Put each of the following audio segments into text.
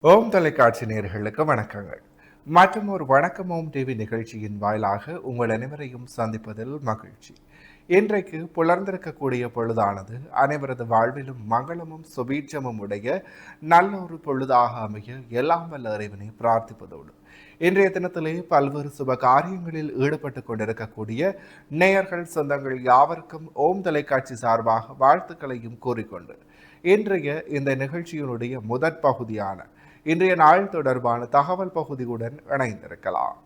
ஓம் தொலைக்காட்சி நேயர்களுக்கு வணக்கங்கள். மற்றும் ஒரு வணக்கம் ஓம் டிவி நிகழ்ச்சியின் வாயிலாக உங்கள் அனைவரையும் சந்திப்பதில் மகிழ்ச்சி. இன்றைக்கு புலர்ந்திருக்கக்கூடிய பொழுதானது அனைவரது வாழ்விலும் மங்களமும் சுபீட்சமும் உடைய நல்ல ஒரு பொழுதாக அமைய எல்லாம் வல்ல இறைவனை பிரார்த்திப்பதோடு இன்றைய தினத்திலே பல்வேறு சுப காரியங்களில் ஈடுபட்டு கொண்டிருக்கக்கூடிய நேயர்கள் சொந்தங்கள் யாவருக்கும் ஓம் தொலைக்காட்சி சார்பாக வாழ்த்துக்களையும் கூறிக்கொண்டு இன்றைய இந்த நிகழ்ச்சியினுடைய முதற் பகுதியான இன்றைய நாள் தொடர்பான தகவல் பகுதியுடன் இணைந்திருக்கலாம்.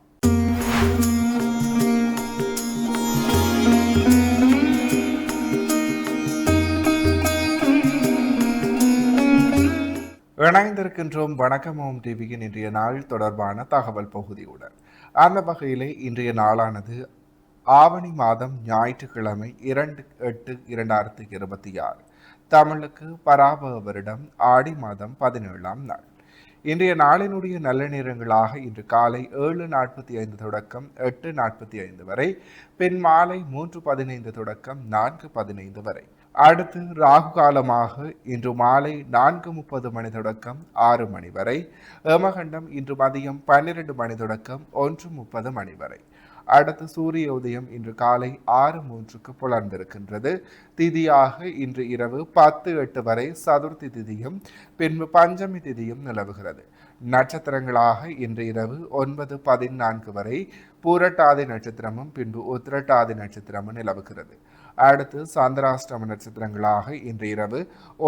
இணைந்திருக்கின்றோம் வணக்கம் ஓம் டிவியின் இன்றைய நாள் தொடர்பான தகவல் பகுதியுடன். அந்த வகையிலே இன்றைய நாளானது ஆவணி மாதம் ஞாயிற்றுக்கிழமை 2/8/2026, தமிழுக்கு பராபவ வருடம் ஆடி மாதம் 17ஆம் நாள். இன்றைய நாளினுடைய நல்ல நேரங்களாக இன்று காலை 7:45 தொடக்கம் 8:45 வரை, பின் மாலை 3:15 தொடக்கம் 4:15 வரை. அடுத்து ராகு காலமாக இன்று மாலை 4:30 மணி தொடக்கம் 6 மணி வரை. ஏமகண்டம் இன்று மதியம் 12 மணி தொடக்கம் 1:30 மணி வரை. அடுத்து சூரிய உதயம் இன்று காலை 6:03 புலர்ந்திருக்கின்றது. திதியாக இன்று இரவு 10:08 வரை சதுர்த்தி திதியும் பின்பு பஞ்சமி திதியும் நிலவுகிறது. நட்சத்திரங்களாக இன்று இரவு 9:14 வரை பூரட்டாதி நட்சத்திரமும் பின்பு உத்திரட்டாதி நட்சத்திரமும் நிலவுகிறது. அடுத்து சந்திராஷ்டம நட்சத்திரங்களாக இன்று இரவு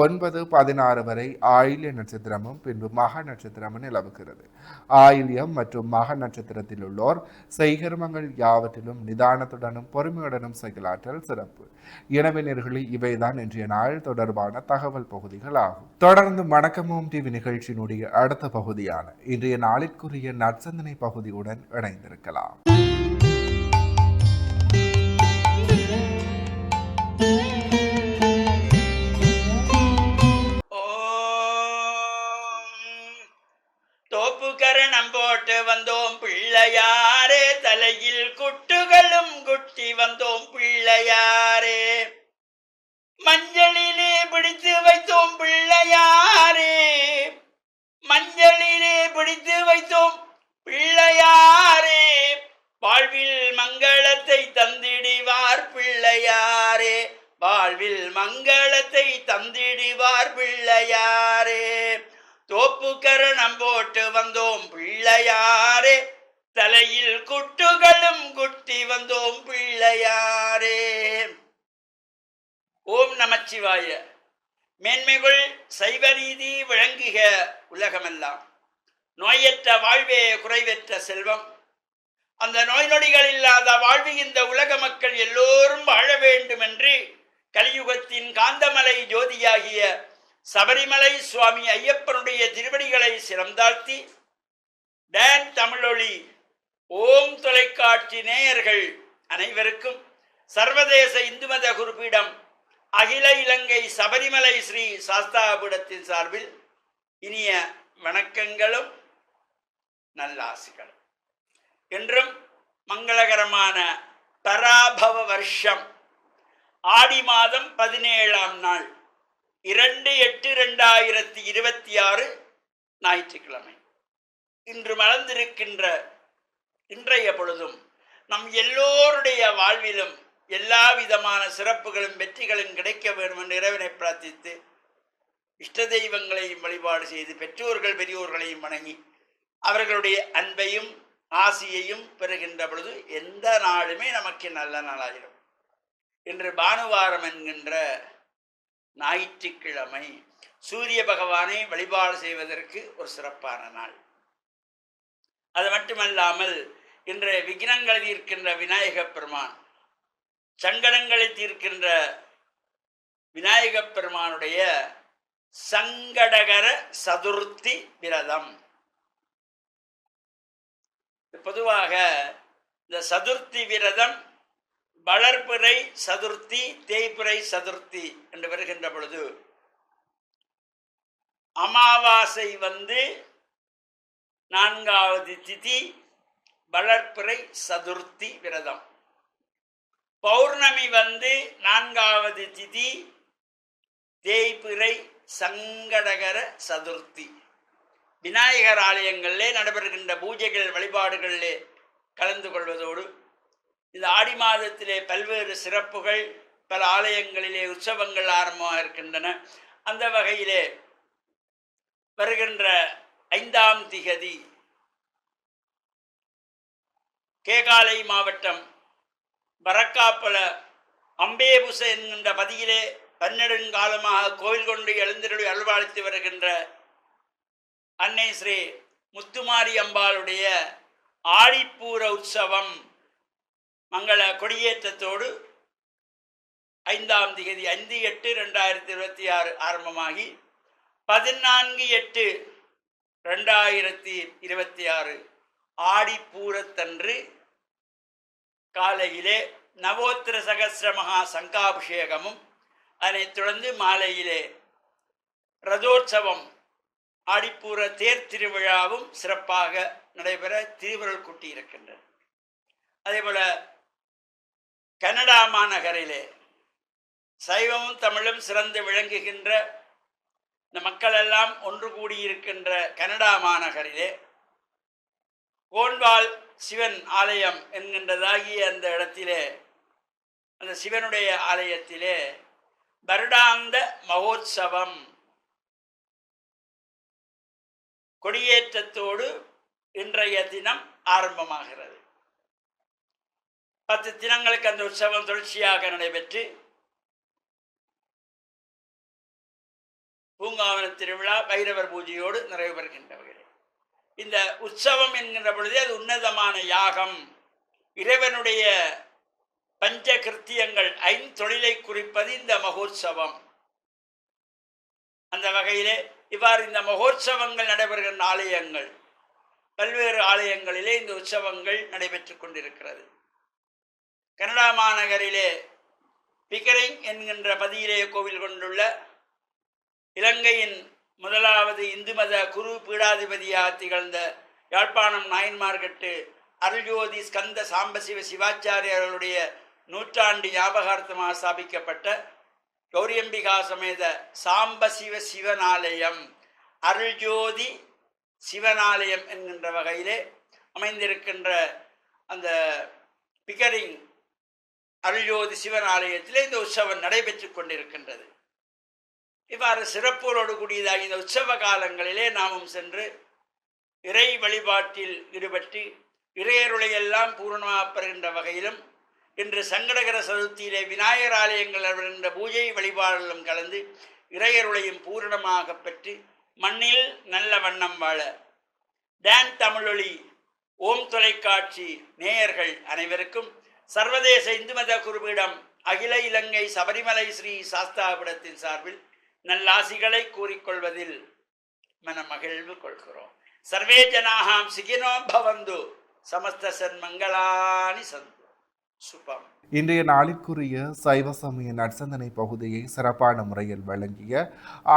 9:16 வரை ஆயில்ய நட்சத்திரமும் பின்பு மக நட்சத்திரமும் நிலவுகிறது. ஆயில்யம் மற்றும் மக நட்சத்திரத்தில் உள்ளோர் செய்கர்மங்கள் யாவற்றிலும் நிதானத்துடனும் பொறுமையுடனும் செயலாற்றல் சிறப்பு. எனவே இவைதான் இன்றைய நாள் தொடர்பான தகவல் பகுதிகள் ஆகும். தொடர்ந்து வணக்கமும் டிவி நிகழ்ச்சியினுடைய அடுத்த பகுதியான இன்றைய நாளிற்குரிய நற்சந்தனை பகுதியுடன் இணைந்திருக்கலாம். தோப்புக்கரணம் போட்டு வந்தோம் பிள்ளையாரே, தலையில் குட்டுகளும் குட்டி வந்தோம் பிள்ளையாரே, மஞ்சளிலே பிடித்து வைத்தோம் பிள்ளையாரே, மஞ்சளிலே பிடித்து வைத்தோம் பிள்ளையாரே, வாழ்வில் மங்களத்தை தந்திடுவார் பிள்ளையாரே, வாழ்வில் மங்களத்தை தந்திடுவார் பிள்ளையாரே. தோப்புக்கரணம் போட்டு வந்தோம் பிள்ளையாரே, தலையில் குட்டுகளும் குட்டி வந்தோம் பிள்ளையாரே. ஓம் நமச்சிவாய. மேன்மைகள் சைவ நீதி விளங்குக உலகமெல்லாம். நோயற்ற வாழ்வே குறைவற்ற செல்வம். அந்த நோய் நொடிகள் இல்லாத வாழ்வு இந்த உலக மக்கள் எல்லோரும் வாழ வேண்டும் என்று கலியுகத்தின் காந்தமலை ஜோதியாகிய சபரிமலை சுவாமி ஐயப்பனுடைய திருவடிகளை சிறந்தாழ்த்தி டான் தமிழொலி ஓம் தொலைக்காட்சி நேயர்கள் அனைவருக்கும் சர்வதேச இந்து மத குருபீடம் அகில இலங்கை சபரிமலை ஸ்ரீ சாஸ்தாபீடத்தின் சார்பில் இனிய வணக்கங்களும் நல்லாசிகளும். என்றும் மங்களகரமான பராபவ வருஷம் ஆடி மாதம் 17ஆம் நாள் 2/8/2026 ஞாயிற்றுக்கிழமை. இன்று மலர்ந்திருக்கின்ற இன்றைய பொழுதும் நம் எல்லோருடைய வாழ்விலும் எல்லா விதமான சிறப்புகளும் வெற்றிகளும் கிடைக்க வேண்டும் என்று இறைவனை பிரார்த்தித்து இஷ்ட தெய்வங்களையும் வழிபாடு செய்து பெற்றோர்கள் பெரியோர்களையும் வணங்கி அவர்களுடைய அன்பையும் ஆசியையும் பெறுகின்ற பொழுது எந்த நாளுமே நமக்கு நல்ல நாளாயிடும். இன்று பானுவாரம் என்கின்ற ஞாயிற்றுக்கிழமை சூரிய பகவானை வழிபாடு செய்வதற்கு ஒரு சிறப்பான நாள். அது மட்டுமல்லாமல் இன்று விக்னங்களை தீர்க்கின்ற விநாயக பெருமான், சங்கடங்களை தீர்க்கின்ற விநாயக பெருமானுடைய சங்கடகர சதுர்த்தி விரதம். பொதுவாக இந்த சதுர்த்தி விரதம் வளர்பிறை சதுர்த்தி தேய்பிறை சதுர்த்தி என்று வருகின்ற பொழுது அமாவாசை 4வது திதி வளர்பிறை சதுர்த்தி விரதம், பௌர்ணமி 4வது திதி தேய்பிறை சங்கடகர சதுர்த்தி. விநாயகர் ஆலயங்களிலே நடைபெறுகின்ற பூஜைகள் வழிபாடுகளிலே கலந்து கொள்வதோடு இந்த ஆடி மாதத்திலே பல்வேறு சிறப்புகள், பல ஆலயங்களிலே உற்சவங்கள் ஆரம்பமாக இருக்கின்றன. அந்த வகையிலே வருகின்ற 5ஆம் திகதி கேகாலை மாவட்டம் பரக்காப்பல அம்பேபுச என்கின்ற பதியிலே பன்னெடுங்காலமாக கோவில் கொண்டு எழுந்தருளி அருள்பாலித்து வருகின்ற அன்னை ஸ்ரீ முத்துமாரி அம்பாளுடைய ஆடிப்பூர உற்சவம் மங்கள கொடியேற்றத்தோடு 5ஆம் திகதி 5/8/2026 ஆரம்பமாகி 14/8/2026 ஆடிப்பூரத்தன்று காலையிலே நவோத்திர சகசிர மகா சங்காபிஷேகமும், அதனைத் தொடர்ந்து மாலையிலே ரதோற்சவம் ஆடிப்பூர தேர் திருவிழாவும் சிறப்பாக நடைபெற திருவருள் கூட்டியிருக்கின்றன. அதேபோல கனடா மாநகரிலே சைவமும் தமிழும் சிறந்து விளங்குகின்ற இந்த மக்களெல்லாம் ஒன்று கூடியிருக்கின்ற கனடா மாநகரிலே கோன்வால் சிவன் ஆலயம் என்கின்றதாகிய அந்த இடத்திலே, அந்த சிவனுடைய ஆலயத்திலே வருடாந்த மகோத்சவம் கொடியேற்றத்தோடு இன்றைய தினம் ஆரம்பமாகிறது. 10 தினங்களுக்கு அந்த உற்சவம் தொடர்ச்சியாக நடைபெற்று பூங்காவன திருவிழா பைரவர் பூஜையோடு நிறைவு பெறுகின்றவர்கள். இந்த உற்சவம் என்கின்ற பொழுதே அது உன்னதமான யாகம், இறைவனுடைய பஞ்ச கிருத்தியங்கள் 5 தொழிலை குறிப்பது இந்த மகோற்சவம். அந்த வகையிலே இவ்வாறு இந்த மகோற்சவங்கள் நடைபெறுகின்ற ஆலயங்கள், பல்வேறு ஆலயங்களிலே இந்த உற்சவங்கள் நடைபெற்று கொண்டிருக்கிறது. கனடா மாநகரிலே பிக்கரிங் என்கின்ற பதியிலே கோவில் கொண்டுள்ள இலங்கையின் முதலாவது இந்து மத குரு பீடாதிபதியாக திகழ்ந்த யாழ்ப்பாணம் நாயன்மார்கட்டு அருள்ஜோதி ஸ்கந்த சாம்பசிவ சிவாச்சாரியர்களுடைய 100ஆண்டு ஞாபகார்த்தமாக ஸ்தாபிக்கப்பட்ட கௌரியம்பிகா சமேத சாம்பசிவ சிவனாலயம், அருள்ஜோதி சிவனாலயம் என்கின்ற வகையிலே அமைந்திருக்கின்ற அந்த பிக்கரிங் அருள்ஜோதி சிவனாலயத்திலே இந்த உற்சவம் நடைபெற்று கொண்டிருக்கின்றது. இவ்வாறு சிறப்போடு கூடியதாக இந்த உற்சவ காலங்களிலே நாமும் சென்று இறை வழிபாட்டில் ஈடுபட்டு இறையருளையெல்லாம் பூர்ணமாக பெறுகின்ற வகையிலும், இன்று சங்கடகர சதுர்த்தியிலே விநாயகர் ஆலயங்கள் வருகின்ற பூஜை வழிபாடுகளும் கலந்து இறையருளையும் பூரணமாக பெற்று மண்ணில் நல்ல வண்ணம் வாழ டான் தமிழொலி ஓம் தொலைக்காட்சி நேயர்கள் அனைவருக்கும் சர்வதேச இந்து மத குருபீடம் அகில இலங்கை சபரிமலை ஸ்ரீ சாஸ்தாபீடத்தின் சார்பில் நல்லாசிகளை கூறிக்கொள்வதில் மனமகிழ்வு கொள்கிறோம். சர்வே ஜனாஹாம் சிகினோ பவந்து சமஸ்த சன்மங்களானி சந்து சுபம். இன்றைய நாளிற்குரிய சைவ சமய நற்சந்தனை பகுதியை சிறப்பான முறையில் வழங்கிய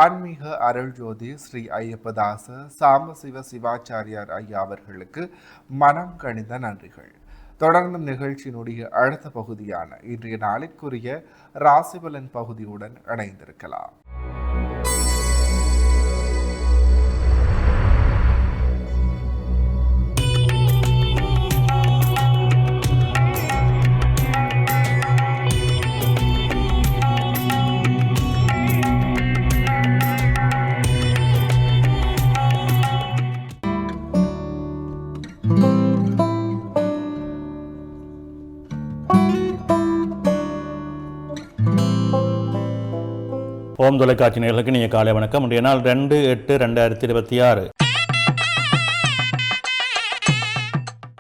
ஆன்மீக அருள்ஜோதி ஸ்ரீ ஐயப்பதாச சாம்பசிவ சிவாச்சாரியார் ஐயா அவர்களுக்கு மனம் கனிந்த நன்றிகள். தொடர்ந்து நிகழ்ச்சியினுடைய அடுத்த பகுதியான இன்றைய நாளிற்குரிய ராசிபலன் பகுதியுடன் இணைந்திருக்கலாம். ஓம் தொலைக்காட்சி நேயர்களுக்கு நீங்கள் காலை வணக்கம். இன்றைய நாள் 2/8/2026.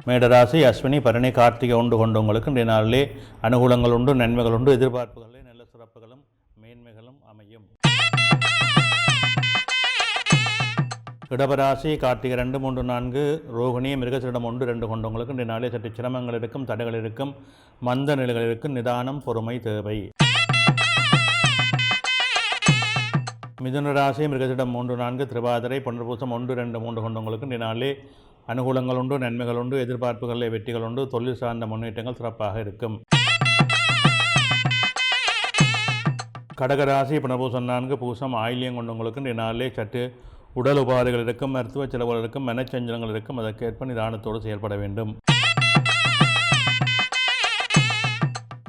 மேடராசி அஸ்வினி பரணி கார்த்திகை உண்டு கொண்டவங்களுக்கு இன்றைய நாளிலே அனுகூலங்கள் உண்டு, நன்மைகள் உண்டு, எதிர்பார்ப்புகளிலே நல்ல சிறப்புகளும் மேன்மைகளும் அமையும். இடபராசி கார்த்திகை 2, 3, 4 ரோகிணி மிருகசீடம் 1, 2 கொண்டவங்களுக்கு இன்றைய நாளிலே சற்று சிரமங்கள் இருக்கும், தடைகள் இருக்கும், மந்த நிலைகள் இருக்கும், நிதானம் பொறுமை தேவை. மிதுன ராசி மிருகசீடம் 3, 4 திருவாதிரை புனர்பூசம் 1, 2, 3 கொண்டவங்களுக்கு இன்றைய நாளிலே அனுகூலங்கள் உண்டு, நன்மைகள் உண்டு, எதிர்பார்ப்புகளிலே வெற்றிகள் உண்டு, தொழில் சார்ந்த முன்னேற்றங்கள் சிறப்பாக இருக்கும். கடகராசி புனர்பூசம் 4 பூசம் ஆயில்யம் கொண்டவங்களுக்கு இன்றைய நாளிலே சற்று உடல் உபாதைகள் இருக்கும், மருத்துவ செலவுகள் இருக்கும், மனச்சஞ்சலங்கள் இருக்கும். அதற்கேற்ப நிதானத்தோடு செயல்பட வேண்டும்.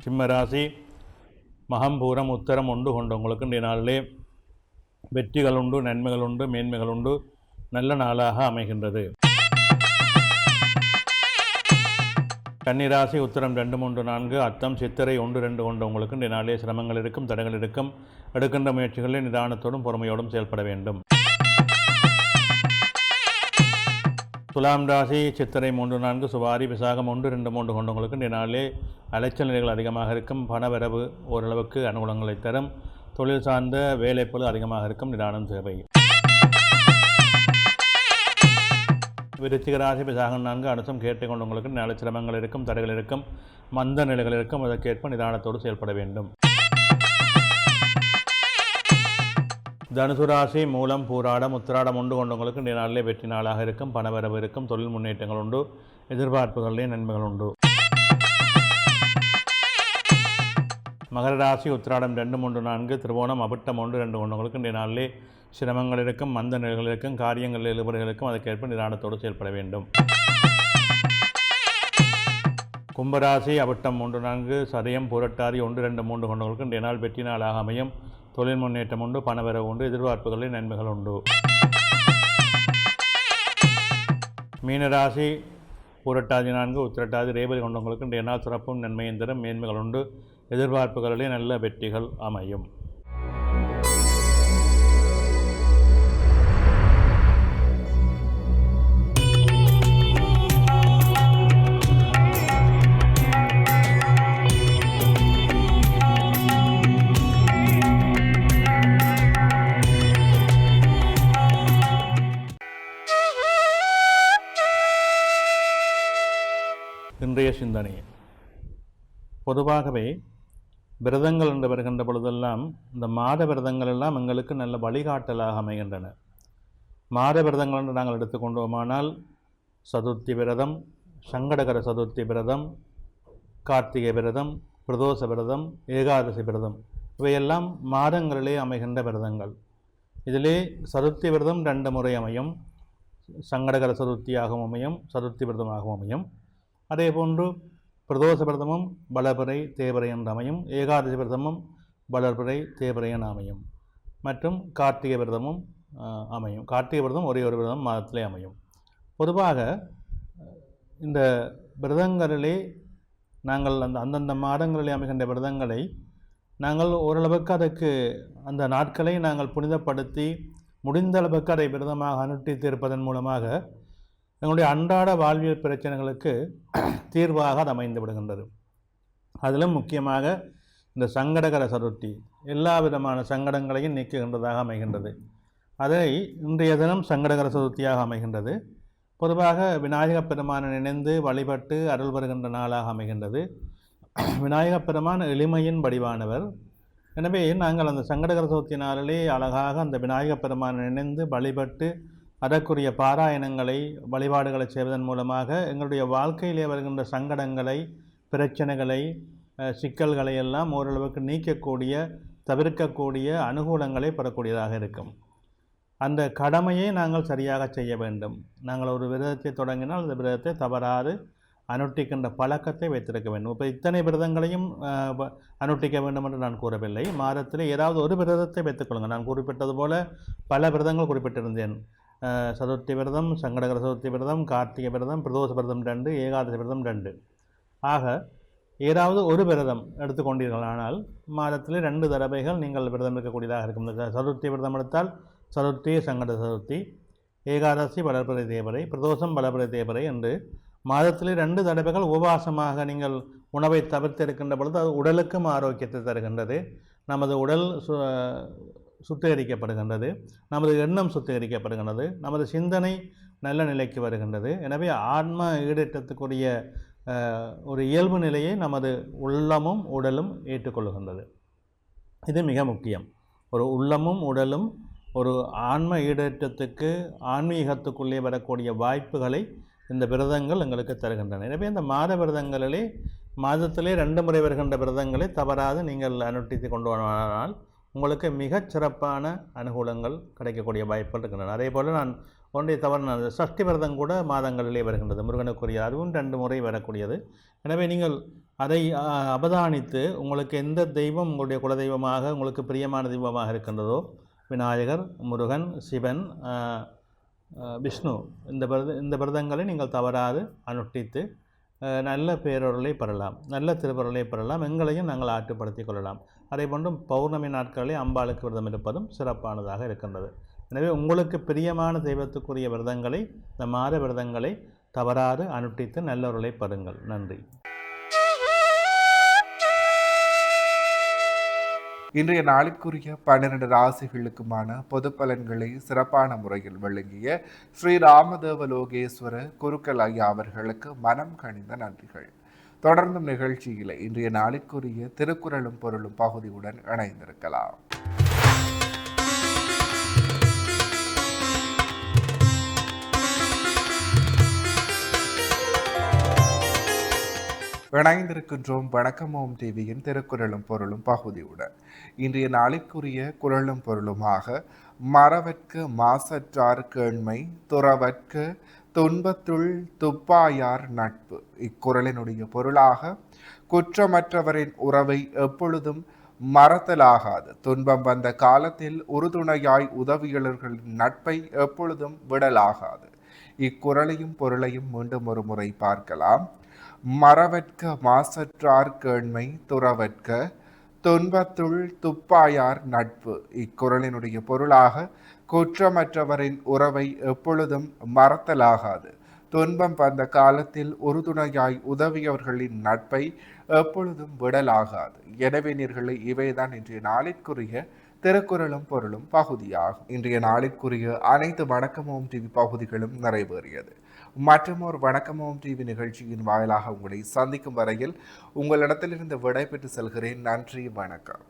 சிம்ம ராசி மகம் பூரம் உத்தரம் உண்டு கொண்டவங்களுக்கு இன்றைய நாளிலே வெற்றிகள் உண்டு, நன்மைகள் உண்டு, மேன்மைகள் உண்டு, நல்ல நாளாக அமைகின்றது. கன்னிராசி உத்திரம் 2, 3, 4, அத்தம் சித்திரை 1, 2 கொண்டவங்களுக்கு இன்றைய நாளிலே சிரமங்கள் இருக்கும், தடைகள் இருக்கும். எடுக்கின்ற முயற்சிகளில் நிதானத்தோடும் பொறுமையோடும் செயல்பட வேண்டும். துலாம் ராசி சித்திரை 3, 4, சுவாரி விசாகம் 1, 2, 3 கொண்டவங்களுக்கு இன்றைய நாளிலே அலைச்சல் நிலைகள் அதிகமாக இருக்கும். பணவரவு ஓரளவுக்கு அனுகூலங்களை தரும். தொழில் சார்ந்த வேலைப்பளு அதிகமாக இருக்கும். நிதானம் தேவை. விருச்சிக ராசி விசாகம் 4, அனுசம் கேட்டு கொண்டவங்களுக்கு நல்ல சிரமங்கள் இருக்கும், தடைகள் இருக்கும், மந்த நிலைகள் இருக்கும். அதற்கேற்ப நிதானத்தோடு செயல்பட வேண்டும். தனுசு ராசி மூலம் பூராடம் உத்திராடம் 1 கொண்டவங்களுக்கு இன்றைய நாளிலே வெற்றி நாளாக இருக்கும். பணவரவு இருக்கும், தொழில் முன்னேற்றங்கள் உண்டு, எதிர்பார்ப்புகளிலே நன்மைகள் உண்டு. மகர ராசி உத்திராடம் 2, 3, 4, திருவோணம் அவிட்டம் 1, 2 கொண்டவங்களுக்கு இன்றைய நாளிலே சிரமங்கள் இருக்கும், மந்த நிலைகள் இருக்கும், காரியங்களில் ஈடுபடுகள் இருக்கும். அதற்கேற்ப நிதானத்தோடு செயல்பட வேண்டும். கும்பராசி அவிட்டம் 3, 4, சதயம் புரட்டாதி 1, 2, 3 கொண்டவங்களுக்கு இன்றைய நாள் வெற்றி நாளாக அமையும். தொழில் முன்னேற்றம் உண்டு, பணவரவு உண்டு, எதிர்பார்ப்புகளில் நன்மைகள் உண்டு. மீனராசி புரட்டாதி 4, உத்திரட்டாதி ரேவதி கொண்டவங்களுக்கு இன்றைய நாள் சிறப்பும் நன்மையும் தரும், மேன்மைகள் உண்டு, எதிர்பார்ப்புகளிலே நல்ல வெற்றிகள் அமையும். இன்றைய சிந்தனை. பொதுவாகவே விரதங்கள் என்று வருகின்ற பொழுதெல்லாம் இந்த மாத விரதங்கள் எல்லாம் எங்களுக்கு நல்ல வழிகாட்டலாக அமைகின்றன. மாத விரதங்கள் என்று நாங்கள் எடுத்துக்கொண்டோமானால் சதுர்த்தி விரதம், சங்கடகர சதுர்த்தி விரதம், கார்த்திகை விரதம், பிரதோஷ விரதம், ஏகாதசி விரதம் இவையெல்லாம் மாதங்களிலே அமைகின்ற விரதங்கள். இதிலே சதுர்த்தி விரதம் 2 முறை அமையும். சங்கடகர சதுர்த்தியாகவும் அமையும், சதுர்த்தி விரதமாகவும் அமையும். அதே போன்று பிரதோஷ விரதமும் வளர்பிறை தேவரை என்று அமையும். ஏகாதசி விரதமும் வளர்பிறை தேவரை என அமையும். மற்றும் கார்த்திகை விரதமும் அமையும். கார்த்திகை விரதம் ஒரே ஒரு விரதம் மாதத்திலே அமையும். பொதுவாக இந்த விரதங்களிலே நாங்கள் அந்தந்த மாதங்களிலே அமைகின்ற விரதங்களை நாங்கள் ஓரளவுக்கு அதற்கு அந்த நாட்களை நாங்கள் புனிதப்படுத்தி முடிந்த அளவுக்கு அதை விரதமாக அனுஷ்டித்திருப்பதன் மூலமாக எங்களுடைய அன்றாட வாழ்வியல் பிரச்சனைகளுக்கு தீர்வாக அது அமைந்து விடுகின்றது. அதிலும் முக்கியமாக இந்த சங்கடகர சதுர்த்தி எல்லா விதமான சங்கடங்களையும் நீக்குகின்றதாக அமைகின்றது. அதை இன்றைய தினம் சங்கடகர சதுர்த்தியாக அமைகின்றது. பொதுவாக விநாயகப் பெருமானை நினைந்து வழிபட்டு அருள் வருகின்ற நாளாக அமைகின்றது. விநாயகப் பெருமான் எளிமையின் வடிவானவர். எனவே நாங்கள் அந்த சங்கடகர சதுர்த்தி நாளிலே அழகாக அந்த விநாயகப் பெருமானை நினைந்து வழிபட்டு அதற்குரிய பாராயணங்களை வழிபாடுகளை செய்வதன் மூலமாக எங்களுடைய வாழ்க்கையிலே வருகின்ற சங்கடங்களை, பிரச்சனைகளை, சிக்கல்களை எல்லாம் ஓரளவுக்கு நீக்கக்கூடிய, தவிர்க்கக்கூடிய அனுகூலங்களை பெறக்கூடியதாக இருக்கும். அந்த கடமையை நாங்கள் சரியாக செய்ய வேண்டும். நாங்கள் ஒரு விரதத்தை தொடங்கினால் அந்த விரதத்தை தவறாது அனுஷ்டிக்கின்ற பழக்கத்தை வைத்திருக்க வேண்டும். இப்போ இத்தனை விரதங்களையும் அனுஷ்டிக்க வேண்டும் என்று நான் கூறவில்லை. மாதத்தில் ஏதாவது ஒரு விரதத்தை வைத்துக்கொள்ளுங்கள். நான் குறிப்பிட்டது போல பல விரதங்கள் குறிப்பிட்டிருந்தேன். சதுர்த்தி விரதம், சங்கடகர சதுர்த்தி விரதம், கார்த்திகை விரதம், பிரதோஷ விரதம் 2, ஏகாதசி விரதம் 2. ஆக ஏதாவது ஒரு விரதம் எடுத்துக்கொண்டீர்களானால் மாதத்தில் 2 தடவைகள் நீங்கள் விரதம் இருக்கக்கூடியதாக இருக்கும். இந்த சதுர்த்தி விரதம் எடுத்தால் சதுர்த்தி சங்கட சதுர்த்தி, ஏகாதசி வளர்பிறை தேவரை, பிரதோஷம் வளர்பிறை தேவரை என்று மாதத்தில் 2 தடவைகள் உபவாசமாக நீங்கள் உணவை தவிர்த்து இருக்கின்ற பொழுது அது உடலுக்கும் ஆரோக்கியத்தை தருகின்றது. நமது உடல் சுத்திகரிக்கப்படுகின்றது, நமது எண்ணம் சுத்திகரிக்கப்படுகின்றது, நமது சிந்தனை நல்ல நிலைக்கு வருகின்றது. எனவே ஆன்ம ஈடேற்றத்துக்குரிய ஒரு இயல்பு நிலையை நமது உள்ளமும் உடலும் ஏற்றுக்கொள்கின்றது. இது மிக முக்கியம். ஒரு உள்ளமும் உடலும் ஒரு ஆன்ம ஈடேற்றத்துக்கு, ஆன்மீகத்துக்குள்ளே வரக்கூடிய வாய்ப்புகளை இந்த விரதங்கள் எங்களுக்கு தருகின்றன. எனவே இந்த மாத விரதங்களிலே மாதத்திலே 2 முறை வருகின்ற விரதங்களை தவறாது நீங்கள் அனுஷ்டித்து கொண்டு வந்தால் உங்களுக்கு மிகச் சிறப்பான அனுகூலங்கள் கிடைக்கக்கூடிய வாய்ப்புகள் இருக்கின்றன. அதே போல் நான் ஒன்றை தவறு சஷ்டி விரதம் கூட மாதங்களிலே வருகின்றது. முருகனுக்குரிய அதுவும் 2 முறை வரக்கூடியது. எனவே நீங்கள் அதை அவதானித்து உங்களுக்கு எந்த தெய்வம் உங்களுடைய குலதெய்வமாக உங்களுக்கு பிரியமான தெய்வமாக இருக்கின்றதோ, விநாயகர், முருகன், சிவன், விஷ்ணு, இந்த விரதங்களை நீங்கள் தவறாது அனுஷ்டித்து நல்ல பேரொருளை பெறலாம், நல்ல திருவருளை பெறலாம், எங்களையும் நாங்கள் ஆற்றுப்படுத்தி கொள்ளலாம். அதே போன்று பௌர்ணமி நாட்களில் அம்பாளுக்கு விரதம் இருப்பதும் சிறப்பானதாக இருக்கின்றது. எனவே உங்களுக்கு பிரியமான தெய்வத்துக்குரிய விரதங்களை, இந்த மாத விரதங்களை தவறாது அனுஷ்டித்து நல்லொருளை பெறுங்கள். நன்றி. இன்றைய நாளுக்குரிய 12 ராசிகளுக்குமான பொது பலன்களை சிறப்பான முறையில் வழங்கிய ஸ்ரீ ராமதேவலோகேஸ்வர குருக்கள் ஐயா அவர்களுக்கு மனம் கனிந்த நன்றிகள். தொடர்ந்தும் நிகழ்ச்சியில் இன்றைய நாளுக்குரிய திருக்குறளும் பொருளும் பகுதியுடன் இணைந்திருக்கலாம். இணைந்திருக்கின்றோம் வணக்கம் ஓம் டிவியின் திருக்குறளும் பொருளும் பகுதியுடன். இன்றைய நாளுக்குரிய குறளும் பொருளுமாக மறவற்கு மாசற்றார் கேண்மை, துறவற்கு துன்பத்துள் துப்பாயார் நட்பு. இக்குறளினுடைய பொருளாக குற்றமற்றவரின் உறவை எப்பொழுதும் மறத்தலாகாது, துன்பம் வந்த காலத்தில் உறுதுணையாய் உதவியாளர்களின் நட்பை எப்பொழுதும் விடலாகாது. இக்குறளையும் பொருளையும் மீண்டும் ஒரு முறை பார்க்கலாம். மறவற்க மாசற்றார் கேண்மை, துறவற்க துன்பத்துள் துப்பாயார் நட்பு. இக்குறளினுடைய பொருளாக குற்றமற்றவரின் உறவை எப்பொழுதும் மறத்தலாகாது, துன்பம் வந்த காலத்தில் உறுதுணையாய் உதவியவர்களின் நட்பை எப்பொழுதும் விடலாகாது. எனவே நேயர்களே, இவைதான் இன்றைய நாளிற்குரிய திருக்குறளும் பொருளும் பகுதியாகும். இன்றைய நாளிற்குரிய அனைத்து வணக்கம் ஓம் டிவி பகுதிகளும் நிறைவேறியது. மற்றும் ஒரு வணக்கம் ஓம் டிவி நிகழ்ச்சியின் வாயிலாக உங்களை சந்திக்கும் வரையில் உங்களிடத்திலிருந்து விடைபெற்று செல்கிறேன். நன்றி, வணக்கம்.